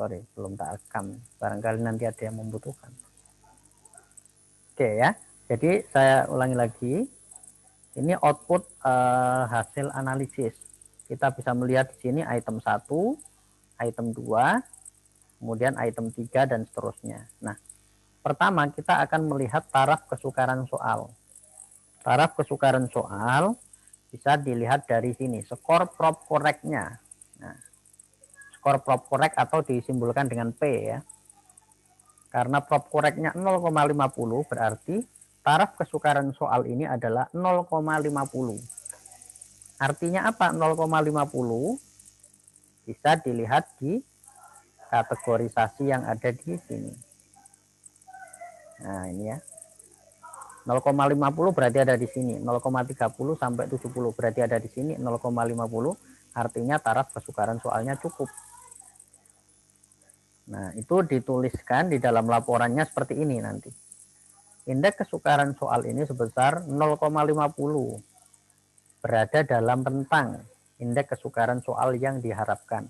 sorry, belum tak rekam. Barangkali nanti ada yang membutuhkan. Oke ya. Jadi saya ulangi lagi. Ini output hasil analisis. Kita bisa melihat di sini item 1, item 2, kemudian item 3 dan seterusnya. Nah, pertama kita akan melihat taraf kesukaran soal. Taraf kesukaran soal bisa dilihat dari sini, skor prop correct-nya. Nah, skor prop correct atau disimbolkan dengan P ya. Karena prop correct-nya 0,50 berarti taraf kesukaran soal ini adalah 0,50. Artinya apa 0,50? Bisa dilihat di kategorisasi yang ada di sini. Nah, ini ya. 0,50 berarti ada di sini. 0,30 sampai 70 berarti ada di sini. 0,50 artinya taraf kesukaran soalnya cukup. Nah, itu dituliskan di dalam laporannya seperti ini nanti. Indeks kesukaran soal ini sebesar 0,50. Berada dalam rentang indeks kesukaran soal yang diharapkan.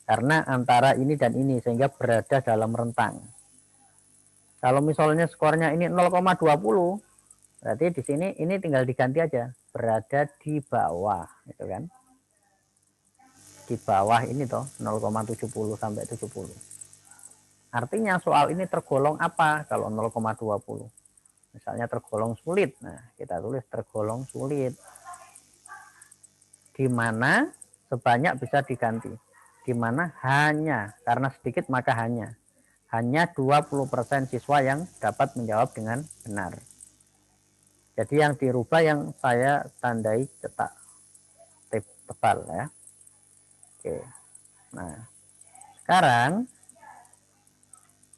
Karena antara ini dan ini sehingga berada dalam rentang. Kalau misalnya skornya ini 0,20, berarti di sini ini tinggal diganti aja, berada di bawah, gitu kan? Di bawah ini toh 0,70 sampai 70. Artinya soal ini tergolong apa kalau 0,20? Misalnya tergolong sulit. Nah, kita tulis tergolong sulit. Di mana sebanyak bisa diganti. Di mana hanya, karena sedikit maka hanya 20% siswa yang dapat menjawab dengan benar. Jadi yang dirubah yang saya tandai cetak tip tebal ya. Oke. Nah, sekarang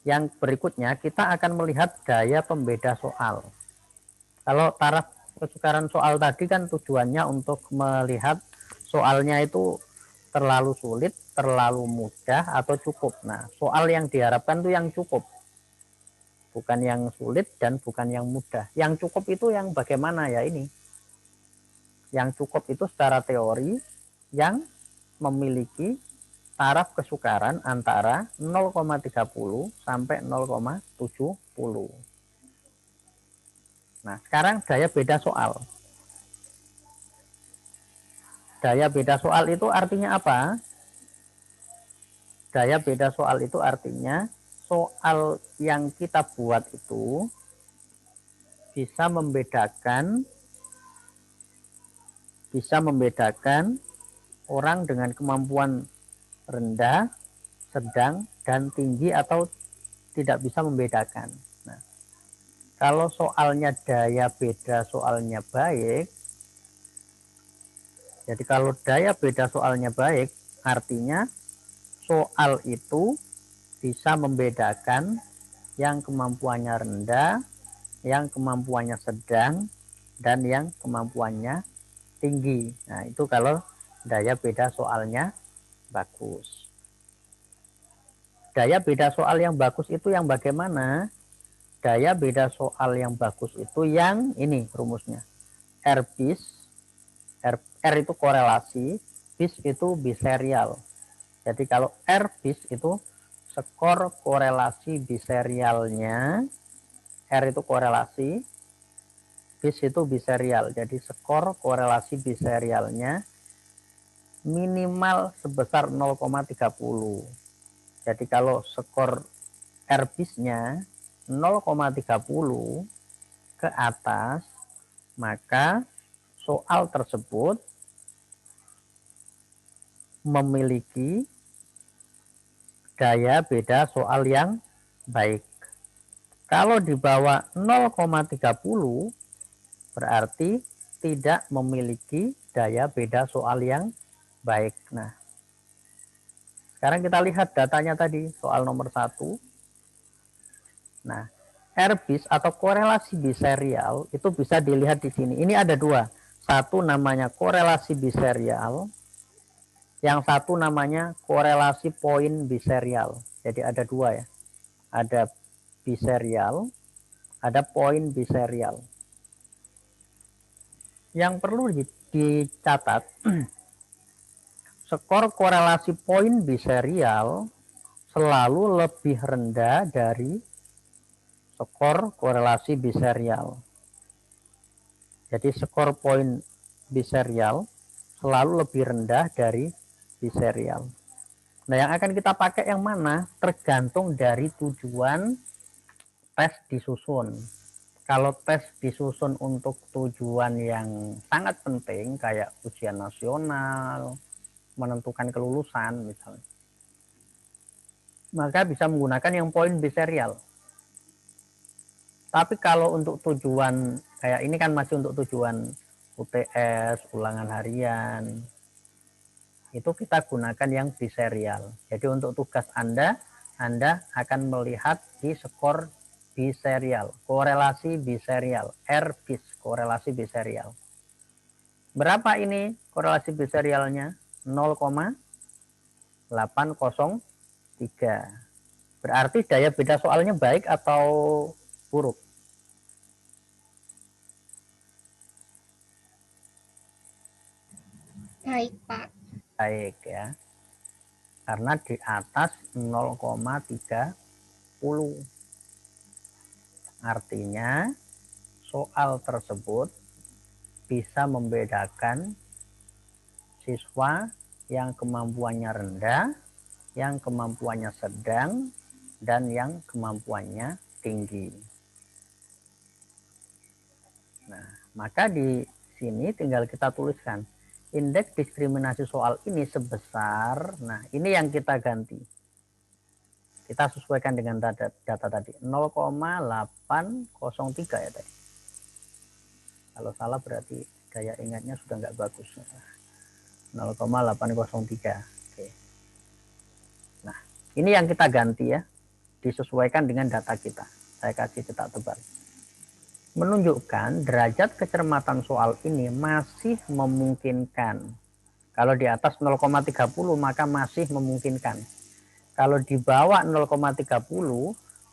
yang berikutnya kita akan melihat daya pembeda soal. Kalau taraf kesukaran soal tadi kan tujuannya untuk melihat soalnya itu terlalu sulit, terlalu mudah atau cukup. Nah, soal yang diharapkan itu yang cukup. Bukan yang sulit dan bukan yang mudah. Yang cukup itu yang bagaimana ya ini? Yang cukup itu secara teori yang memiliki taraf kesukaran antara 0,30 sampai 0,70. Nah, sekarang daya beda soal. Daya beda soal itu artinya apa? Daya beda soal itu artinya soal yang kita buat itu bisa membedakan orang dengan kemampuan rendah, sedang, dan tinggi atau tidak bisa membedakan. Nah, kalau soalnya daya beda soalnya baik, jadi kalau daya beda soalnya baik, artinya soal itu bisa membedakan yang kemampuannya rendah, yang kemampuannya sedang, dan yang kemampuannya tinggi. Nah, itu kalau daya beda soalnya bagus. Daya beda soal yang bagus itu yang bagaimana? Daya beda soal yang bagus itu yang ini rumusnya. R bis, R itu korelasi, bis itu biserial. Jadi kalau R bis itu skor korelasi biserialnya, R itu korelasi, bis itu biserial. Jadi skor korelasi biserialnya minimal sebesar 0,30. Jadi kalau skor R bisnya 0,30 ke atas, maka soal tersebut memiliki daya beda soal yang baik. Kalau di bawah 0,30 berarti tidak memiliki daya beda soal yang baik. Nah, sekarang kita lihat datanya tadi, soal nomor 1. Nah, R bis atau korelasi biserial itu bisa dilihat di sini. Ini ada dua. Satu namanya korelasi biserial, yang satu namanya korelasi poin biserial. Jadi ada dua ya. Ada biserial, ada poin biserial. Yang perlu dicatat, skor korelasi poin biserial selalu lebih rendah dari skor korelasi biserial. Jadi skor poin biserial selalu lebih rendah dari biserial. Nah, yang akan kita pakai yang mana? Tergantung dari tujuan tes disusun. Kalau tes disusun untuk tujuan yang sangat penting, kayak ujian nasional, menentukan kelulusan misalnya, maka bisa menggunakan yang poin biserial. Tapi kalau untuk tujuan kayak ini kan masih untuk tujuan UTS, ulangan harian, itu kita gunakan yang biserial. Jadi untuk tugas Anda akan melihat di skor biserial, korelasi biserial, R-bis, korelasi biserial. Berapa ini korelasi biserialnya? 0,803. Berarti daya beda soalnya baik atau buruk? Baik, Pak. Baik ya. Karena di atas 0,30. Artinya soal tersebut bisa membedakan siswa yang kemampuannya rendah, yang kemampuannya sedang, dan yang kemampuannya tinggi. Nah, maka di sini tinggal kita tuliskan indeks diskriminasi soal ini sebesar, nah ini yang kita ganti. Kita sesuaikan dengan data tadi 0,803 ya tadi. Kalau salah berarti daya ingatnya sudah nggak bagus. 0,803. Oke. Nah, ini yang kita ganti ya, disesuaikan dengan data kita. Saya kasih cetak tebal. Menunjukkan derajat kecermatan soal ini masih memungkinkan. Kalau di atas 0,30 maka masih memungkinkan. Kalau di bawah 0,30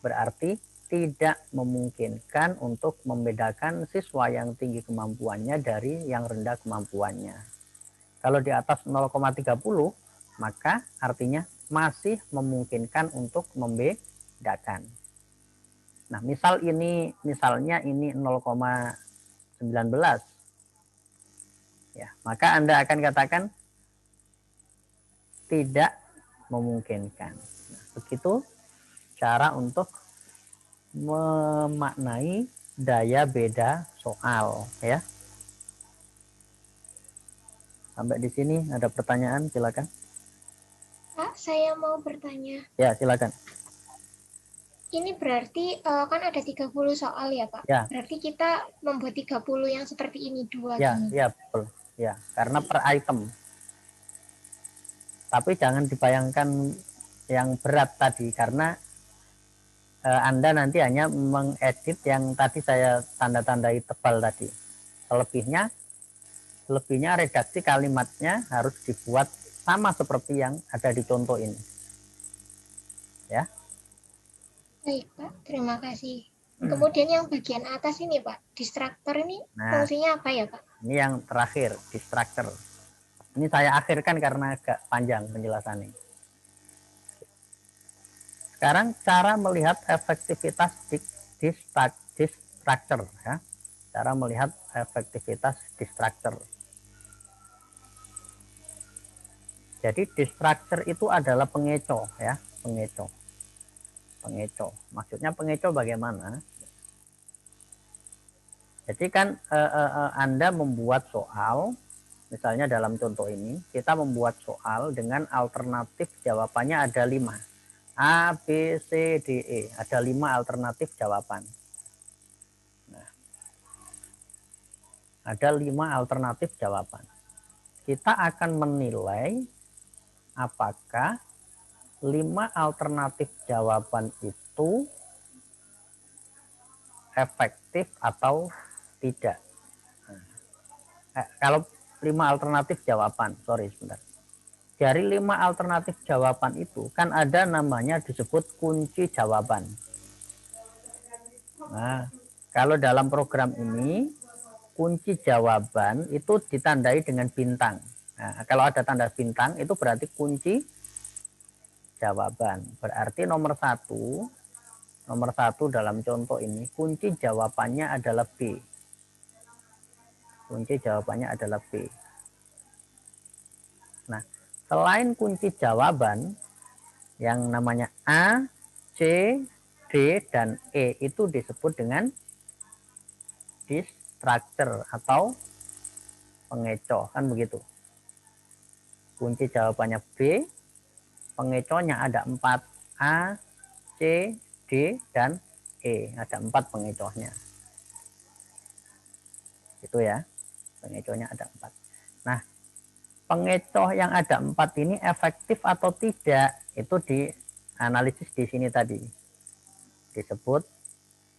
berarti tidak memungkinkan untuk membedakan siswa yang tinggi kemampuannya dari yang rendah kemampuannya. Kalau di atas 0,30 maka artinya masih memungkinkan untuk membedakan. Nah, misalnya ini 0,19. Ya, maka Anda akan katakan tidak memungkinkan. Nah, begitu cara untuk memaknai daya beda soal ya. Sampai di sini ada pertanyaan, silakan. Pak, saya mau bertanya. Ya, silakan. Ini berarti kan ada 30 soal ya, Pak? Ya. Berarti kita membuat 30 yang seperti ini, dua Ya, gini. ya betul. Ya, karena per item. Tapi jangan dibayangkan yang berat tadi karena Anda nanti hanya mengedit yang tadi saya tanda-tandai tebal tadi. Selebihnya redaksi kalimatnya harus dibuat sama seperti yang ada di contoh ini. Ya. Baik, Pak. Terima kasih. Kemudian yang bagian atas ini, Pak, distractor ini fungsinya apa ya, Pak? Ini yang terakhir, distractor. Ini saya akhirkan karena agak panjang penjelasannya. Sekarang cara melihat efektivitas distractor ya. Cara melihat efektivitas distractor. Jadi distractor itu adalah pengecoh ya, pengecoh. Maksudnya pengecoh bagaimana? Jadi kan Anda membuat soal, misalnya dalam contoh ini kita membuat soal dengan alternatif jawabannya ada 5. A, B, C, D, E. Ada 5 alternatif jawaban. Nah, ada 5 alternatif jawaban. Kita akan menilai apakah 5 alternatif jawaban itu efektif atau tidak. Kalau 5 alternatif jawaban, sorry sebentar. Dari 5 alternatif jawaban itu kan ada namanya disebut kunci jawaban. Nah, kalau dalam program ini kunci jawaban itu ditandai dengan bintang. Nah, kalau ada tanda bintang itu berarti kunci jawaban. Berarti nomor satu dalam contoh ini kunci jawabannya adalah B. Kunci jawabannya adalah B. Nah, selain kunci jawaban yang namanya A, C, D, dan E itu disebut dengan distructure atau pengecoh, kan begitu. Kunci jawabannya B, pengecohnya ada 4, A, C, D, dan E. Ada 4 pengecohnya. Itu ya, pengecohnya ada 4. Nah, pengecoh yang ada 4 ini efektif atau tidak, itu dianalisis di sini tadi. Disebut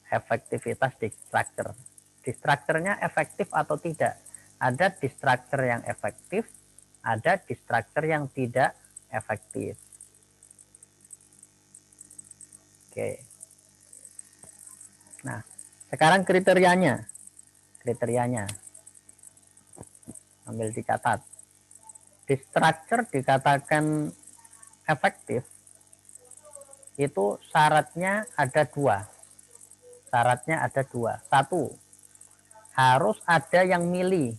efektivitas distructure. Distructure-nya efektif atau tidak. Ada distructure yang efektif, ada distructure yang tidak efektif. Oke. Nah, sekarang kriterianya. Ambil dicatat. Distructure dikatakan efektif itu syaratnya ada dua. Satu, harus ada yang milih.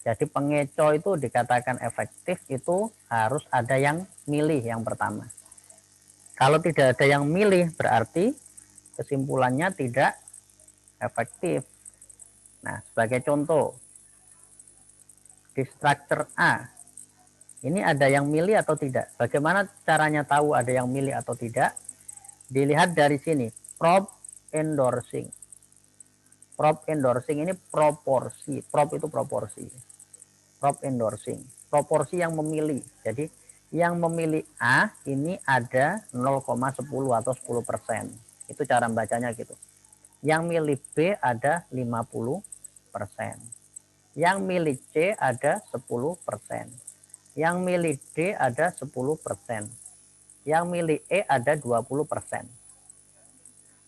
Jadi pengecoh itu dikatakan efektif itu harus ada yang milih yang pertama. Kalau tidak ada yang milih berarti kesimpulannya tidak efektif. Nah, sebagai contoh, di structure A, ini ada yang milih atau tidak? Bagaimana caranya tahu ada yang milih atau tidak? Dilihat dari sini, prop endorsing. Prop endorsing ini proporsi. Prop itu proporsi. Prop endorsing. Proporsi yang memilih. Jadi yang memilih A ini ada 0,10 atau 10%. Itu cara bacanya gitu. Yang milih B ada 50%. Yang milih C ada 10%. Yang milih D ada 10%. Yang milih E ada 20%.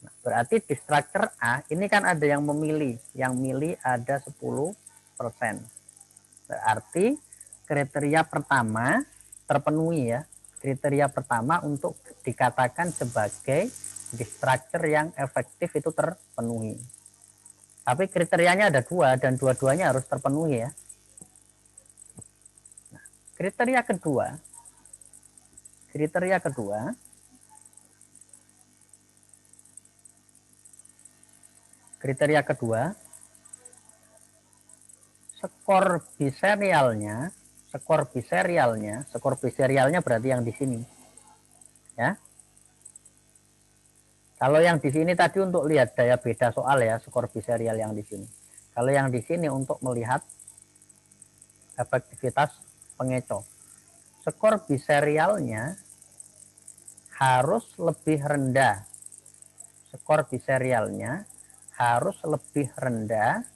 Nah, berarti di structure A ini kan ada yang memilih. Yang milih ada 10%. Berarti kriteria pertama terpenuhi ya. Kriteria pertama untuk dikatakan sebagai distructure yang efektif itu terpenuhi. Tapi kriterianya ada dua dan dua-duanya harus terpenuhi ya. Nah, kriteria kedua, skor biserialnya berarti yang di sini. Ya. Kalau yang di sini tadi untuk lihat daya beda soal ya, skor biserial yang di sini. Kalau yang di sini untuk melihat efektivitas pengecoh. Skor biserialnya harus lebih rendah. Skor biserialnya harus lebih rendah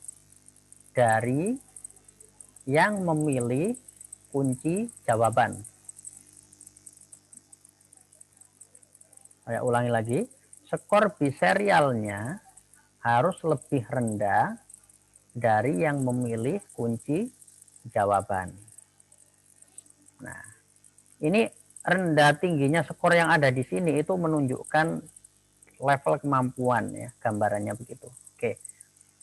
dari yang memilih kunci jawaban. Saya ulangi lagi. Skor biserialnya harus lebih rendah dari yang memilih kunci jawaban. Nah, ini rendah tingginya skor yang ada di sini itu menunjukkan level kemampuan ya, gambarannya begitu. Oke.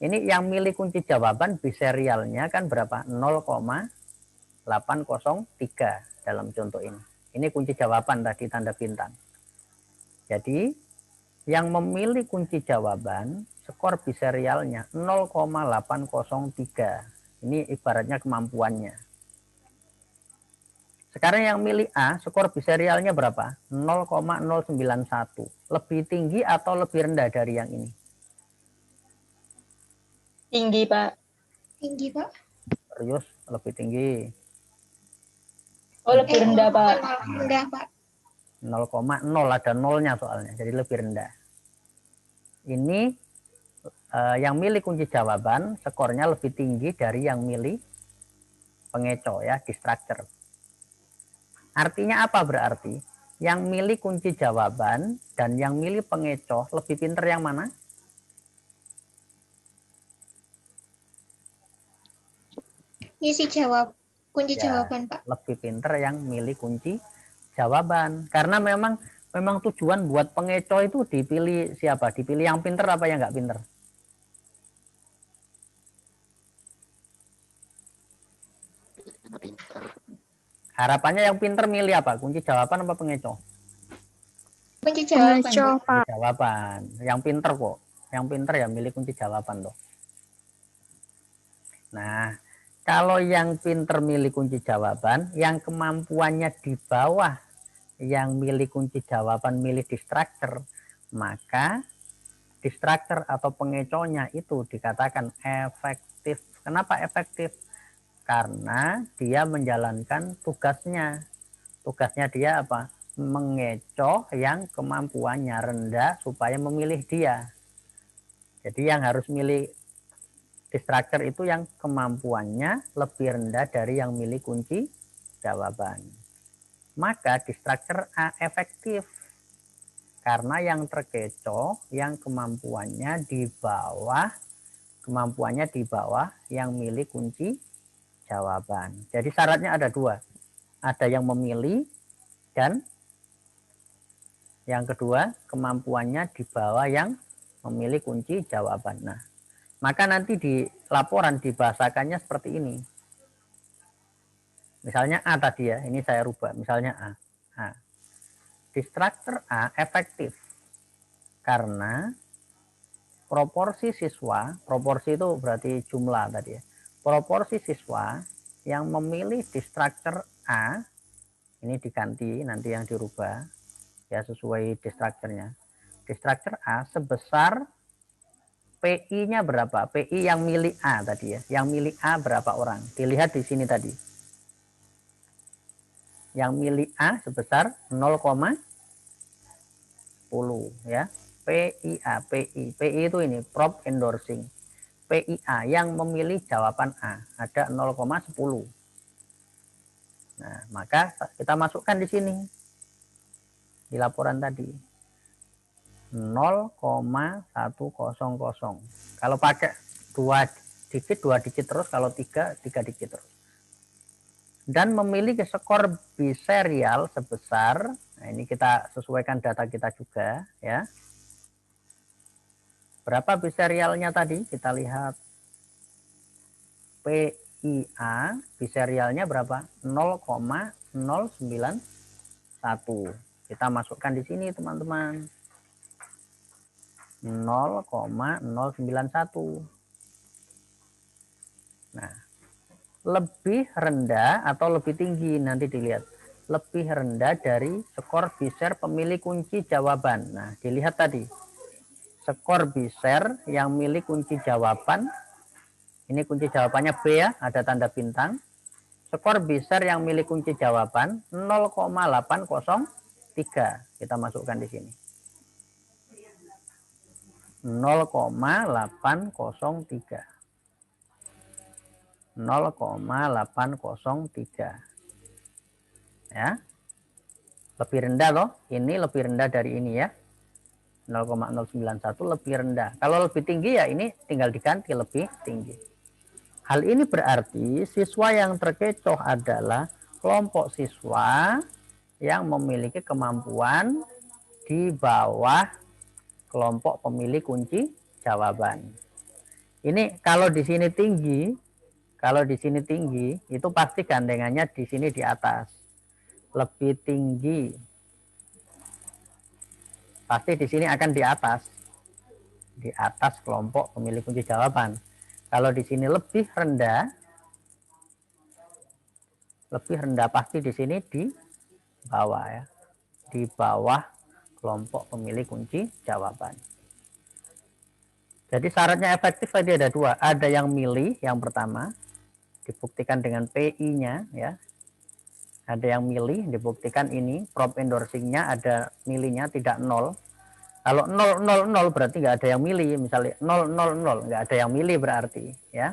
Ini yang milih kunci jawaban biserialnya kan berapa? 0,803 dalam contoh ini. Ini kunci jawaban tadi tanda bintang. Jadi yang memilih kunci jawaban skor biserialnya 0,803. Ini ibaratnya kemampuannya. Sekarang yang milih A, skor biserialnya berapa? 0,091. Lebih tinggi atau lebih rendah dari yang ini? Tinggi, Pak. Tinggi, Pak. Serius, lebih tinggi. Oh, lebih rendah, Pak. Rendah, Pak. 0,0 ada nolnya soalnya, jadi lebih rendah. Ini yang milih kunci jawaban skornya lebih tinggi dari yang milih pengecoh ya, distructure. Artinya apa berarti? Yang milih kunci jawaban dan yang milih pengecoh lebih pinter yang mana? Isi kunci Ya, jawaban, Pak. lebih pinter yang milih kunci jawaban. Karena memang tujuan buat pengecoh itu dipilih siapa? Dipilih yang pinter apa yang nggak pinter? Harapannya yang pinter milih apa? Kunci jawaban apa pengecoh? Kunci jawaban, Pengecoh, Pak. Pak. Kunci jawaban. Yang pinter kok. Yang pinter ya milih kunci jawaban loh. Nah, kalau yang pinter milih kunci jawaban, yang kemampuannya di bawah yang milih kunci jawaban milih distractor, maka distractor atau pengecohnya itu dikatakan efektif. Kenapa efektif? Karena dia menjalankan tugasnya. Tugasnya dia apa? Mengecoh yang kemampuannya rendah supaya memilih dia. Jadi yang harus milih distractor itu yang kemampuannya lebih rendah dari yang milih kunci jawaban. Maka distractor A efektif. Karena yang terkecoh yang kemampuannya di bawah yang milih kunci jawaban. Jadi syaratnya ada dua. Ada yang memilih dan yang kedua kemampuannya di bawah yang memilih kunci jawaban. Nah, maka nanti di laporan dibahasakannya seperti ini. Misalnya A tadi ya, ini saya rubah. Misalnya A. Distractor A efektif karena proporsi siswa, proporsi itu berarti jumlah tadi ya. Proporsi siswa yang memilih distractor A, ini diganti nanti yang dirubah ya sesuai distractornya. Distractor A sebesar PI-nya berapa? PI yang milih A tadi ya. Yang milih A berapa orang? Dilihat di sini tadi. Yang milih A sebesar 0,10 ya. PIA, PI itu ini prop endorsing. PIA yang memilih jawaban A ada 0,10. Nah, maka kita masukkan di sini di laporan tadi 0,100. Kalau pakai 2 digit terus, kalau 3 digit terus. Dan memiliki skor biserial sebesar, nah ini kita sesuaikan data kita juga ya. Berapa biserialnya tadi? Kita lihat PIA biserialnya berapa? 0,091. Kita masukkan di sini teman-teman. 0,091. Nah, lebih rendah atau lebih tinggi nanti dilihat. Lebih rendah dari skor biser pemilih kunci jawaban. Nah, dilihat tadi. Skor biser yang milih kunci jawaban. Ini kunci jawabannya B ya, ada tanda bintang. Skor biser yang milih kunci jawaban 0,803. Kita masukkan di sini. 0,803. 0,803 ya, lebih rendah loh, ini lebih rendah dari ini ya, 0,091 lebih rendah. Kalau lebih tinggi ya ini tinggal diganti lebih tinggi. Hal ini berarti siswa yang terkecoh adalah kelompok siswa yang memiliki kemampuan di bawah kelompok pemilih kunci jawaban. Ini kalau di sini tinggi, itu pasti gandengannya di sini di atas. Lebih tinggi. Pasti di sini akan di atas. Di atas kelompok pemilih kunci jawaban. Kalau di sini lebih rendah pasti di sini di bawah ya. Di bawah kelompok pemilih kunci jawaban. Jadi syaratnya efektif tadi ada dua. Ada yang milih, yang pertama dibuktikan dengan PI-nya ya. Ada yang milih, dibuktikan ini prop endorsingnya ada milihnya tidak 0. Kalau 000 berarti nggak ada yang milih. Misalnya 000 nggak ada yang milih berarti ya.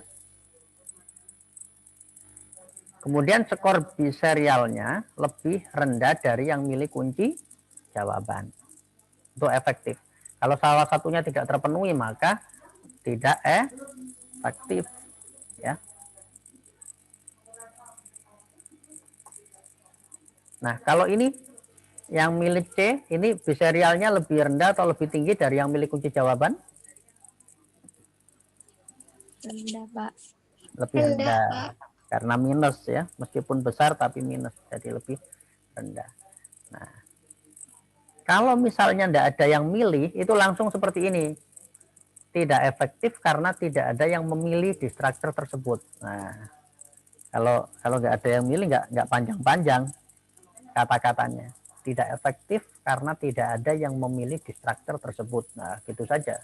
Kemudian skor biserialnya lebih rendah dari yang milih kunci jawaban. Itu efektif. Kalau salah satunya tidak terpenuhi maka tidak efektif ya. Nah, kalau ini Yang milik C ini biserialnya lebih rendah atau lebih tinggi dari yang milik kunci jawaban? Rendah, Pak. Lebih Rendah, rendah. Pak. Karena minus ya, meskipun besar tapi minus, jadi lebih rendah. Nah, kalau misalnya tidak ada yang milih, itu langsung seperti ini. Tidak efektif karena tidak ada yang memilih di struktur tersebut. Nah, kalau nggak ada yang milih, nggak panjang-panjang kata-katanya. Tidak efektif karena tidak ada yang memilih di struktur tersebut. Nah, gitu saja.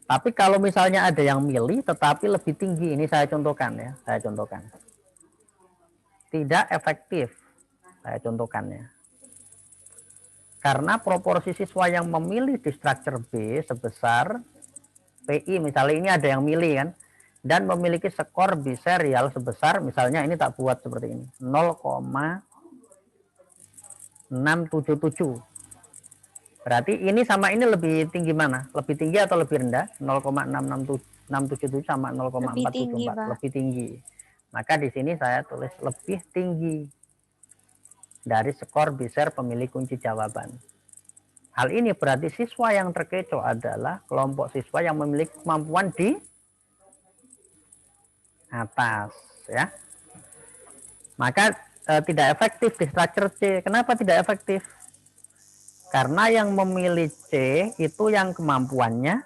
Tapi kalau misalnya ada yang milih tetapi lebih tinggi, ini saya contohkan ya, saya contohkan. Tidak efektif, saya contohkannya. Karena proporsi siswa yang memilih di struktur B sebesar PI, misalnya ini ada yang milih kan, dan memiliki skor biserial sebesar, misalnya ini tak buat seperti ini, 0,677. Berarti ini sama ini lebih tinggi mana? Lebih tinggi atau lebih rendah? 0,677 sama Lebih tinggi, 0,474. Pak. Lebih tinggi. Maka di sini saya tulis lebih tinggi dari skor biser pemilik kunci jawaban. Hal ini berarti siswa yang terkecoh adalah kelompok siswa yang memiliki kemampuan di atas, ya. Maka tidak efektif di struktur C. Kenapa tidak efektif? Karena yang memilih C itu yang kemampuannya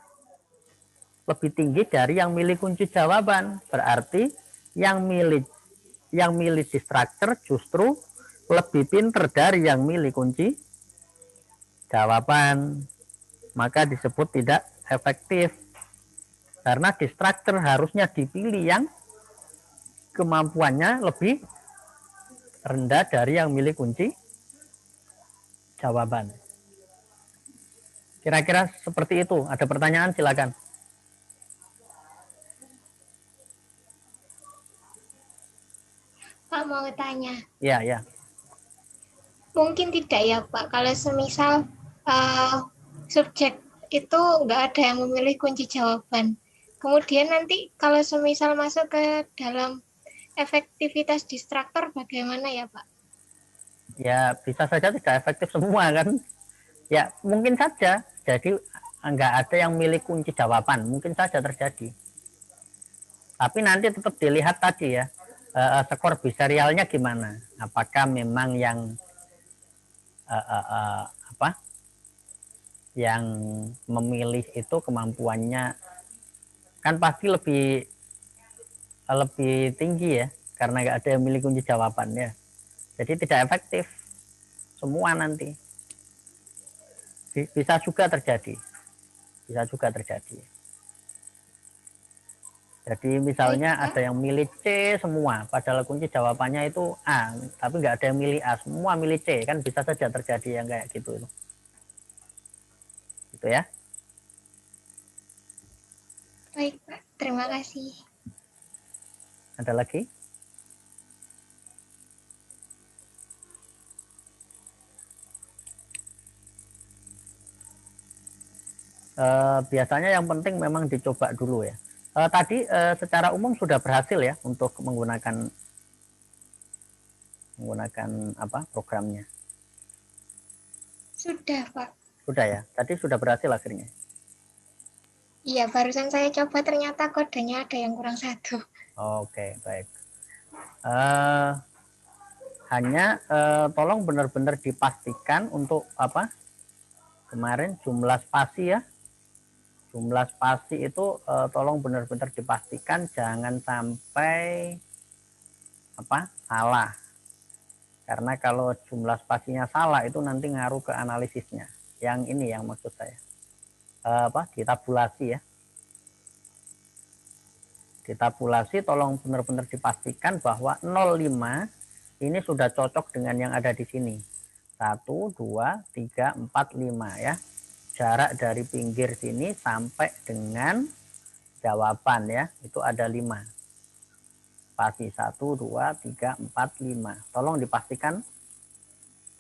lebih tinggi dari yang milih kunci jawaban. Berarti yang milih di struktur justru lebih pinter dari yang milih kunci jawaban. Maka disebut tidak efektif. Karena di struktur harusnya dipilih yang kemampuannya lebih rendah dari yang milih kunci jawaban. Kira-kira seperti itu. Ada pertanyaan silakan. Pak mau tanya. Ya, ya. Mungkin tidak ya Pak, kalau semisal subjek itu nggak ada yang memilih kunci jawaban. Kemudian nanti kalau semisal masuk ke dalam efektivitas distraktor bagaimana ya Pak? Ya bisa saja tidak efektif semua kan. Ya mungkin saja. Jadi nggak ada yang milih kunci jawaban. Mungkin saja terjadi. Tapi nanti tetap dilihat tadi ya. Skor biserialnya gimana. Apakah memang yang apa? Yang memilih itu kemampuannya kan pasti lebih tinggi ya. Karena nggak ada yang milih kunci jawaban ya. Jadi tidak efektif semua nanti. Bisa juga terjadi. Bisa juga terjadi. Jadi misalnya Baik, Pak. ada yang milih C semua, padahal kunci jawabannya itu A, tapi nggak ada yang milih A, semua milih C, kan bisa saja terjadi yang kayak gitu itu. Gitu ya. Baik, Pak. Terima kasih. Ada lagi? Biasanya yang penting memang dicoba dulu ya. Tadi secara umum sudah berhasil ya untuk menggunakan apa programnya. Sudah, Pak. Sudah ya. Tadi sudah berhasil akhirnya. Iya, barusan saya coba ternyata kodenya ada yang kurang satu. Oke, baik. Hanya tolong benar-benar dipastikan untuk apa? Kemarin jumlah spasi ya. Jumlah spasi itu tolong benar-benar dipastikan jangan sampai apa? Salah. Karena kalau jumlah spasinya salah itu nanti ngaruh ke analisisnya. Yang ini yang maksud saya. Ditabulasi ya. Ditabulasi tolong benar-benar dipastikan bahwa 05 ini sudah cocok dengan yang ada di sini. 1, 2, 3, 4, 5 ya. Jarak dari pinggir sini sampai dengan jawaban ya, itu ada 5. Spasi 1, 2, 3, 4, 5. Tolong dipastikan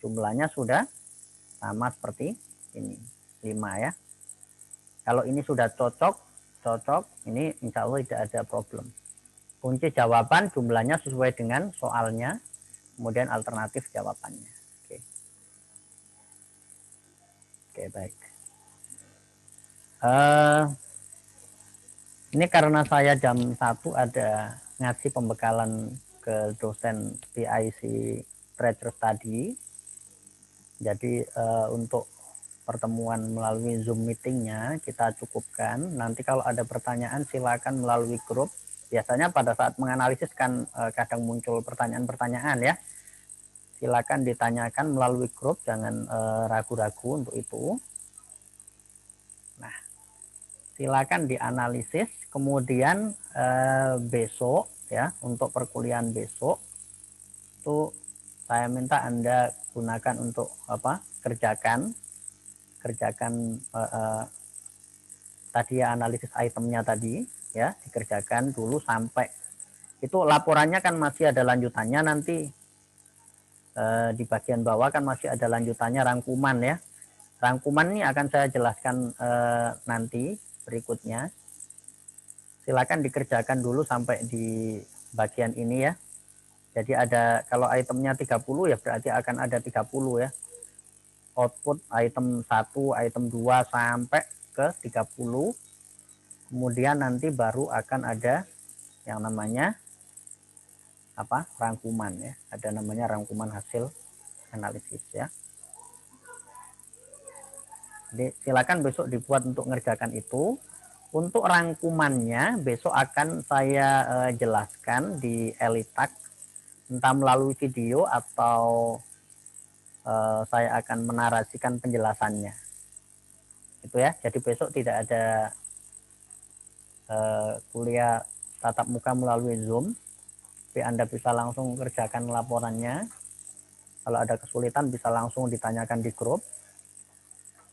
jumlahnya sudah sama seperti ini. 5 ya. Kalau ini sudah cocok, ini insya Allah tidak ada problem. Kunci jawaban jumlahnya sesuai dengan soalnya. kemudian alternatif jawabannya. Oke. Oke, baik. Ini karena saya jam 1 ada ngasih pembekalan ke dosen PIC Treasure Study. Jadi untuk pertemuan melalui Zoom meetingnya kita cukupkan. Nanti kalau ada pertanyaan silakan melalui grup. Biasanya pada saat menganalisis kan kadang muncul pertanyaan-pertanyaan ya. Silakan ditanyakan melalui grup, jangan ragu-ragu untuk itu. Nah, silakan dianalisis. Kemudian besok ya, untuk perkuliahan besok itu saya minta Anda gunakan untuk kerjakan tadi ya, analisis itemnya tadi ya, dikerjakan dulu sampai itu laporannya kan masih ada lanjutannya nanti di bagian bawah kan masih ada lanjutannya rangkuman ya. Rangkuman ini akan saya jelaskan nanti berikutnya. Silakan dikerjakan dulu sampai di bagian ini ya. Jadi ada, kalau itemnya 30 ya berarti akan ada 30 ya. Output item 1, item 2 sampai ke 30. Kemudian nanti baru akan ada yang namanya rangkuman ya. Ada namanya rangkuman hasil analisis ya. Jadi silakan besok dibuat untuk mengerjakan itu. Untuk rangkumannya besok akan saya jelaskan di Elitak, entah melalui video atau saya akan menarasikan penjelasannya. Itu ya. Jadi besok tidak ada kuliah tatap muka melalui Zoom. Tapi Anda bisa langsung kerjakan laporannya. Kalau ada kesulitan bisa langsung ditanyakan di grup.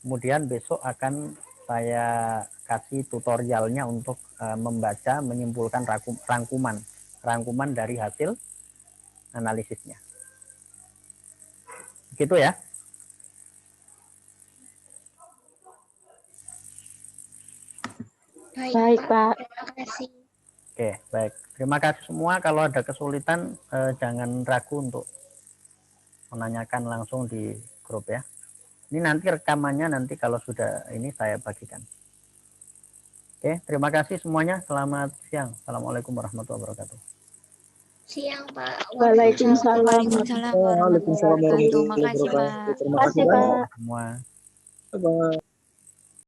Kemudian besok akan saya kasih tutorialnya untuk membaca, menyimpulkan rangkuman dari hasil analisisnya. Begitu ya. Baik, Pak. Terima kasih. Oke, baik. Terima kasih semua. Kalau ada kesulitan jangan ragu untuk menanyakan langsung di grup ya. Ini nanti rekamannya nanti kalau sudah ini saya bagikan. Oke, terima kasih semuanya. Selamat siang. Assalamualaikum warahmatullahi wabarakatuh. Siang, Pak. Waalaikumsalam. Waalaikumsalam warahmatullahi wabarakatuh. warahmatullahi Makasih, Pak. wabarakatuh. Terima Makasih, kasih Pak. Semua. Bye-bye.